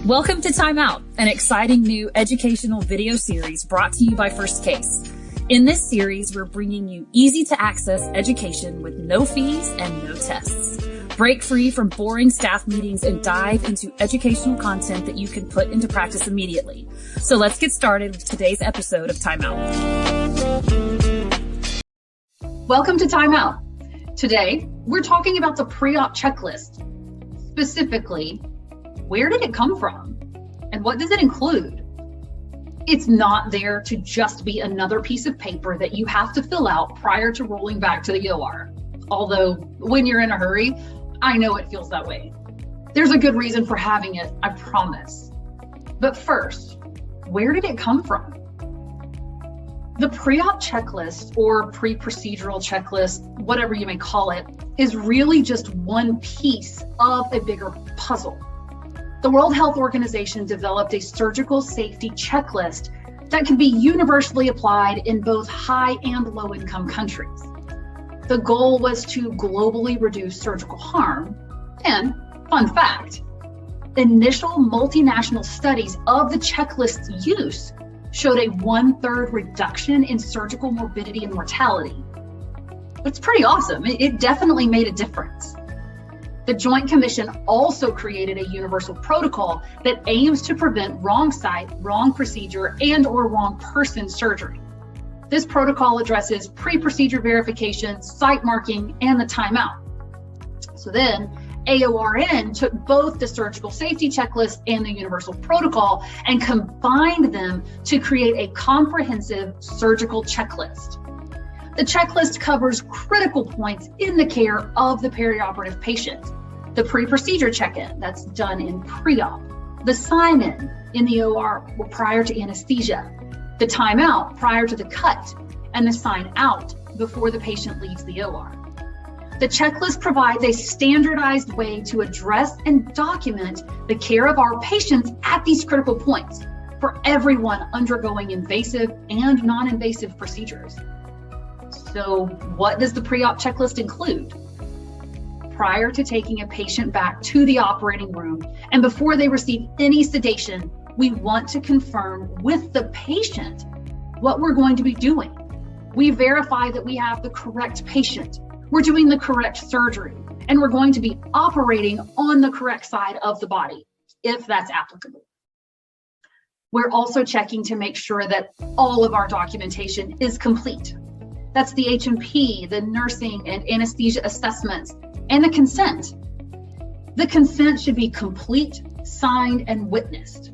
Welcome to TimeOut, an exciting new educational video series brought to you by First Case. In this series, we're bringing you easy-to-access education with no fees and no tests. Break free from boring staff meetings and dive into educational content that you can put into practice immediately. So let's get started with today's episode of TimeOut. Welcome to TimeOut. Today, we're talking about the pre-op checklist. Specifically, where did it come from? And what does it include? It's not there to just be another piece of paper that you have to fill out prior to rolling back to the OR. Although, when you're in a hurry, I know it feels that way. There's a good reason for having it, I promise. But first, where did it come from? The pre-op checklist, or pre-procedural checklist, whatever you may call it, is really just one piece of a bigger puzzle. The World Health Organization developed a surgical safety checklist that can be universally applied in both high and low income countries. The goal was to globally reduce surgical harm. And, fun fact, initial multinational studies of the checklist's use showed a 1/3 reduction in surgical morbidity and mortality. It's pretty awesome. It definitely made a difference. The Joint Commission also created a universal protocol that aims to prevent wrong site, wrong procedure, and/or wrong person surgery. This protocol addresses pre-procedure verification, site marking, and the timeout. So then, AORN took both the surgical safety checklist and the universal protocol and combined them to create a comprehensive surgical checklist. The checklist covers critical points in the care of the perioperative patient. The pre-procedure check-in, that's done in pre-op. The sign-in in the OR prior to anesthesia. The timeout prior to the cut, and the sign-out before the patient leaves the OR. The checklist provides a standardized way to address and document the care of our patients at these critical points for everyone undergoing invasive and non-invasive procedures. So what does the pre-op checklist include? Prior to taking a patient back to the operating room and before they receive any sedation, we want to confirm with the patient what we're going to be doing. We verify that we have the correct patient, we're doing the correct surgery, and we're going to be operating on the correct side of the body, if that's applicable. We're also checking to make sure that all of our documentation is complete. That's the H&P, the nursing and anesthesia assessments, and the consent. The consent should be complete, signed, and witnessed.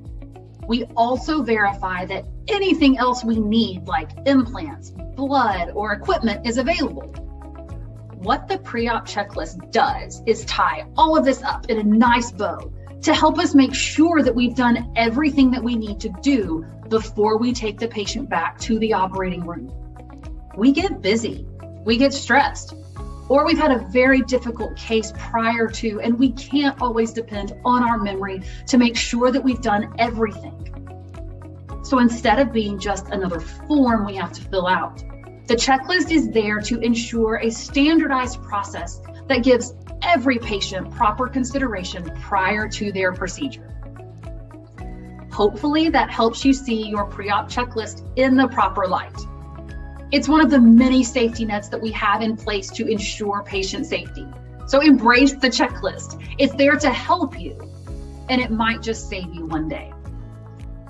We also verify that anything else we need, like implants, blood, or equipment, is available. What the pre-op checklist does is tie all of this up in a nice bow to help us make sure that we've done everything that we need to do before we take the patient back to the operating room. We get busy, we get stressed, or we've had a very difficult case prior to, and we can't always depend on our memory to make sure that we've done everything. So instead of being just another form we have to fill out, the checklist is there to ensure a standardized process that gives every patient proper consideration prior to their procedure. Hopefully that helps you see your pre-op checklist in the proper light. It's one of the many safety nets that we have in place to ensure patient safety. So embrace the checklist. It's there to help you, and it might just save you one day.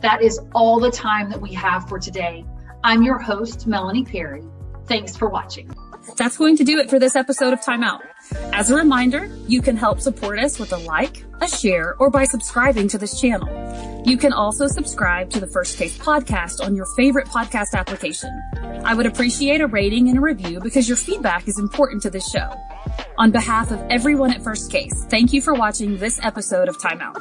That is all the time that we have for today. I'm your host, Melanie Perry. Thanks for watching. That's going to do it for this episode of TimeOut. As a reminder, you can help support us with a like, a share, or by subscribing to this channel. You can also subscribe to the First Case podcast on your favorite podcast application. I would appreciate a rating and a review because your feedback is important to this show. On behalf of everyone at First Case, thank you for watching this episode of TimeOut.